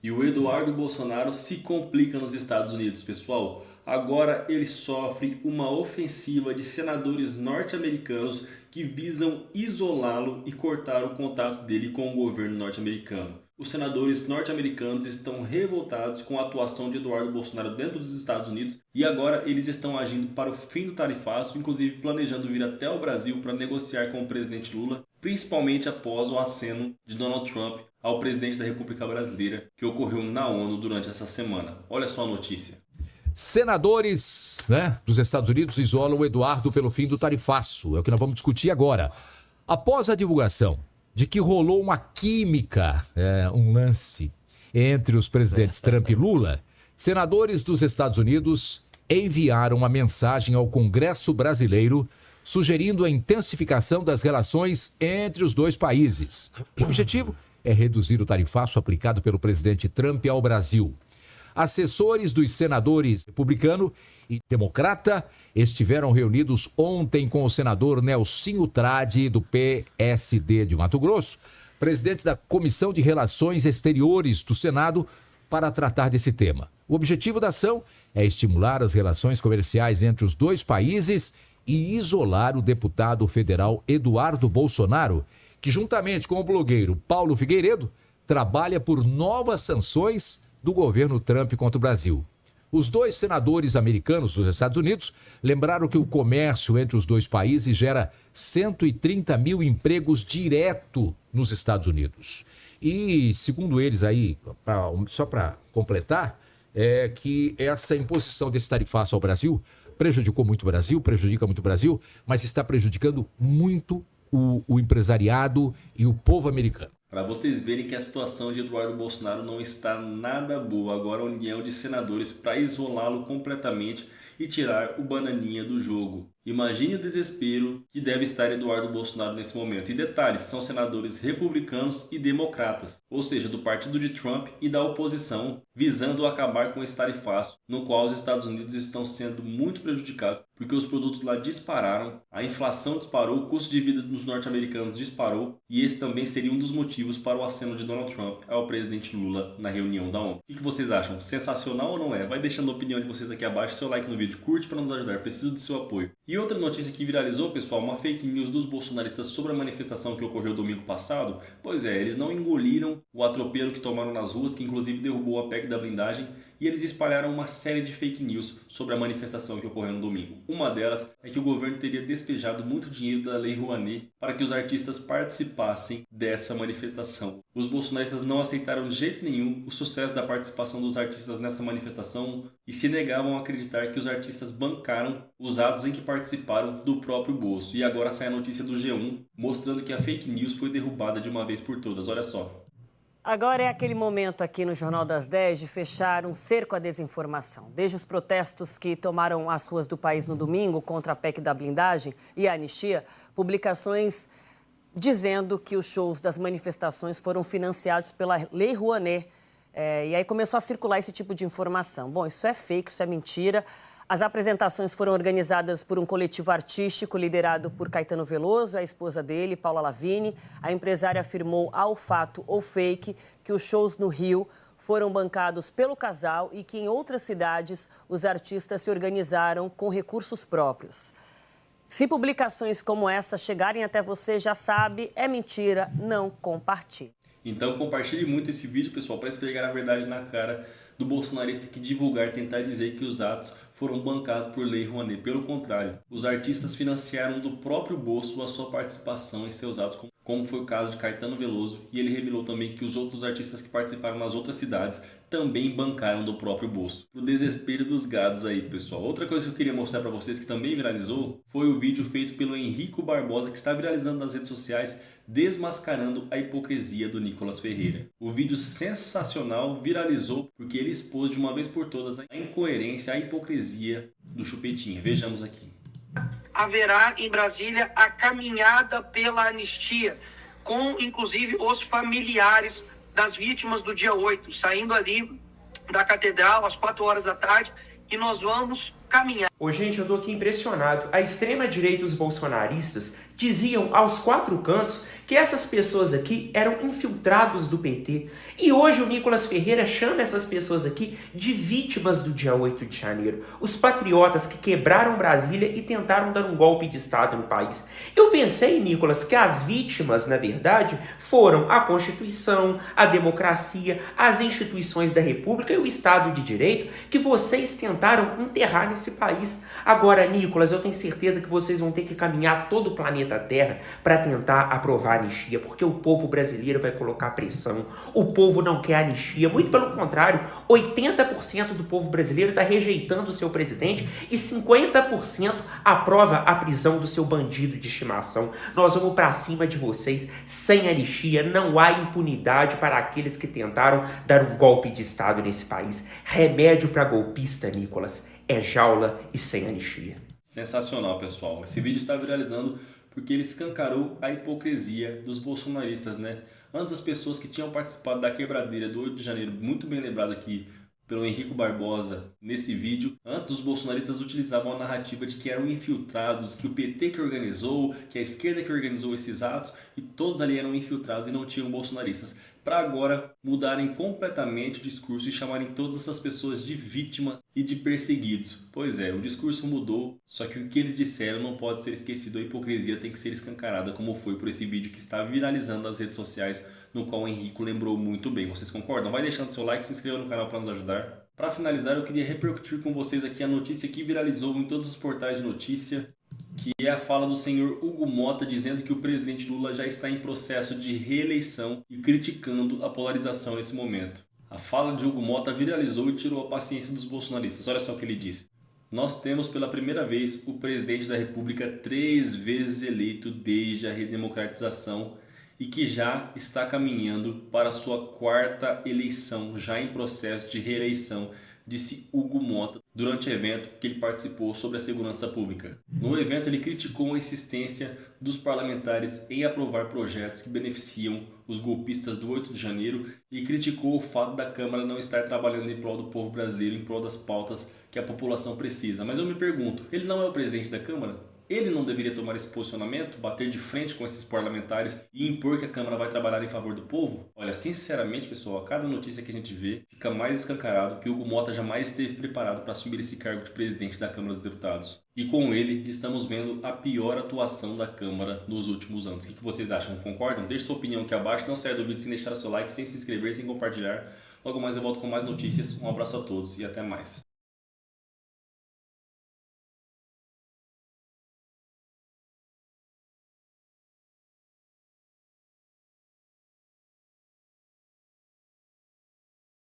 E o Eduardo Bolsonaro se complica nos Estados Unidos, pessoal. Agora ele sofre uma ofensiva de senadores norte-americanos que visam isolá-lo e cortar o contato dele com o governo norte-americano. Os senadores norte-americanos estão revoltados com a atuação de Eduardo Bolsonaro dentro dos Estados Unidos e agora eles estão agindo para o fim do tarifaço, inclusive planejando vir até o Brasil para negociar com o presidente Lula, principalmente após o aceno de Donald Trump ao presidente da República Brasileira, que ocorreu na ONU durante essa semana. Olha só a notícia. Senadores, dos Estados Unidos isolam o Eduardo pelo fim do tarifaço. É o que nós vamos discutir agora. Após a divulgação de que rolou uma química, um lance entre os presidentes Trump e Lula, senadores dos Estados Unidos enviaram uma mensagem ao Congresso brasileiro sugerindo a intensificação das relações entre os dois países. O objetivo é reduzir o tarifaço aplicado pelo presidente Trump ao Brasil. Assessores dos senadores republicano e democrata estiveram reunidos ontem com o senador Nelsinho Trade, do PSD de Mato Grosso, presidente da Comissão de Relações Exteriores do Senado, para tratar desse tema. O objetivo da ação é estimular as relações comerciais entre os dois países e isolar o deputado federal Eduardo Bolsonaro, que juntamente com o blogueiro Paulo Figueiredo, trabalha por novas sanções do governo Trump contra o Brasil. Os dois senadores americanos dos Estados Unidos lembraram que o comércio entre os dois países gera 130 mil empregos direto nos Estados Unidos. E, segundo eles aí, só para completar, é que essa imposição desse tarifaço ao Brasil prejudicou muito o Brasil, prejudica muito o Brasil, mas está prejudicando muito o empresariado e o povo americano. Para vocês verem que a situação de Eduardo Bolsonaro não está nada boa. Agora a união de senadores para isolá-lo completamente e tirar o bananinha do jogo. Imagine o desespero que deve estar Eduardo Bolsonaro nesse momento. E detalhes, são senadores republicanos e democratas, ou seja, do partido de Trump e da oposição, visando acabar com esse tarifaço, no qual os Estados Unidos estão sendo muito prejudicados, porque os produtos lá dispararam, a inflação disparou, o custo de vida dos norte-americanos disparou, e esse também seria um dos motivos para o aceno de Donald Trump ao presidente Lula na reunião da ONU. O que vocês acham? Sensacional ou não é? Vai deixando a opinião de vocês aqui abaixo, seu like no vídeo, curte para nos ajudar, preciso do seu apoio. E outra notícia que viralizou, pessoal, uma fake news dos bolsonaristas sobre a manifestação que ocorreu domingo passado. Pois é, eles não engoliram o atropelo que tomaram nas ruas, que inclusive derrubou a PEC da blindagem, e eles espalharam uma série de fake news sobre a manifestação que ocorreu no domingo. Uma delas é que o governo teria despejado muito dinheiro da Lei Rouanet para que os artistas participassem dessa manifestação. Os bolsonaristas não aceitaram de jeito nenhum o sucesso da participação dos artistas nessa manifestação e se negavam a acreditar que os artistas bancaram os atos em que participaram do próprio bolso. E agora sai a notícia do G1 mostrando que a fake news foi derrubada de uma vez por todas. Olha só. Agora é aquele momento aqui no Jornal das 10 de fechar um cerco à desinformação. Desde os protestos que tomaram as ruas do país no domingo contra a PEC da blindagem e a anistia, publicações dizendo que os shows das manifestações foram financiados pela Lei Rouanet. E aí começou a circular esse tipo de informação. Bom, isso é fake, isso é mentira. As apresentações foram organizadas por um coletivo artístico liderado por Caetano Veloso, a esposa dele, Paula Lavigne. A empresária afirmou ao fato ou fake que os shows no Rio foram bancados pelo casal e que em outras cidades os artistas se organizaram com recursos próprios. Se publicações como essa chegarem até você, já sabe, é mentira, não compartilhe. Então compartilhe muito esse vídeo, pessoal, para esfregar a verdade na cara do bolsonarista que divulgar e tentar dizer que os atos foram bancados por Lei Rouanet. Pelo contrário, os artistas financiaram do próprio bolso a sua participação em seus atos, como foi o caso de Caetano Veloso, e ele revelou também que os outros artistas que participaram nas outras cidades também bancaram do próprio bolso. O desespero dos gados aí, pessoal. Outra coisa que eu queria mostrar para vocês que também viralizou foi o vídeo feito pelo Henrico Barbosa, que está viralizando nas redes sociais, desmascarando a hipocrisia do Nicolas Ferreira. O vídeo sensacional viralizou porque ele expôs de uma vez por todas a incoerência, a hipocrisia do Chupetinha. Vejamos aqui. Haverá em Brasília a caminhada pela anistia, com inclusive os familiares das vítimas do dia 8, saindo ali da catedral às 4 horas da tarde, e nós vamos caminhada. Ô, gente, eu tô aqui impressionado. A extrema-direita e os bolsonaristas diziam aos quatro cantos que essas pessoas aqui eram infiltrados do PT. E hoje o Nicolas Ferreira chama essas pessoas aqui de vítimas do dia 8 de janeiro. Os patriotas que quebraram Brasília e tentaram dar um golpe de Estado no país. Eu pensei, Nicolas, que as vítimas, na verdade, foram a Constituição, a democracia, as instituições da República e o Estado de Direito que vocês tentaram enterrar nesse país. Agora, Nicolas, eu tenho certeza que vocês vão ter que caminhar todo o planeta Terra para tentar aprovar a anistia, porque o povo brasileiro vai colocar pressão. O povo não quer anistia, muito pelo contrário, 80% do povo brasileiro está rejeitando o seu presidente e 50% aprova a prisão do seu bandido de estimação. Nós vamos para cima de vocês sem anistia, não há impunidade para aqueles que tentaram dar um golpe de Estado nesse país. Remédio para golpista, Nicolas, é jaula e sem anistia. Sensacional, pessoal. Esse vídeo está viralizando porque ele escancarou a hipocrisia dos bolsonaristas, né? Antes, as pessoas que tinham participado da quebradeira do 8 de janeiro, muito bem lembrado aqui pelo Henrico Barbosa nesse vídeo, antes os bolsonaristas utilizavam a narrativa de que eram infiltrados, que o PT que organizou, que a esquerda que organizou esses atos, e todos ali eram infiltrados e não tinham bolsonaristas, para agora mudarem completamente o discurso e chamarem todas essas pessoas de vítimas e de perseguidos. Pois é, o discurso mudou, só que o que eles disseram não pode ser esquecido, a hipocrisia tem que ser escancarada, como foi por esse vídeo que está viralizando nas redes sociais, no qual o Henrico lembrou muito bem. Vocês concordam? Vai deixando seu like, se inscreva no canal para nos ajudar. Para finalizar, eu queria repercutir com vocês aqui a notícia que viralizou em todos os portais de notícia, que é a fala do senhor Hugo Mota dizendo que o presidente Lula já está em processo de reeleição e criticando a polarização nesse momento. A fala de Hugo Mota viralizou e tirou a paciência dos bolsonaristas. Olha só o que ele disse. Nós temos pela primeira vez o presidente da República 3 vezes eleito desde a redemocratização e que já está caminhando para sua 4ª eleição, já em processo de reeleição, disse Hugo Mota durante o evento que ele participou sobre a segurança pública. No evento, ele criticou a insistência dos parlamentares em aprovar projetos que beneficiam os golpistas do 8 de janeiro e criticou o fato da Câmara não estar trabalhando em prol do povo brasileiro, em prol das pautas que a população precisa. Mas eu me pergunto, ele não é o presidente da Câmara? Ele não deveria tomar esse posicionamento, bater de frente com esses parlamentares e impor que a Câmara vai trabalhar em favor do povo? Olha, sinceramente, pessoal, a cada notícia que a gente vê, fica mais escancarado que Hugo Mota jamais esteve preparado para assumir esse cargo de presidente da Câmara dos Deputados. E com ele, estamos vendo a pior atuação da Câmara nos últimos anos. O que vocês acham? Concordam? Deixe sua opinião aqui abaixo. Não saia do vídeo sem deixar o seu like, sem se inscrever, sem compartilhar. Logo mais eu volto com mais notícias. Um abraço a todos e até mais.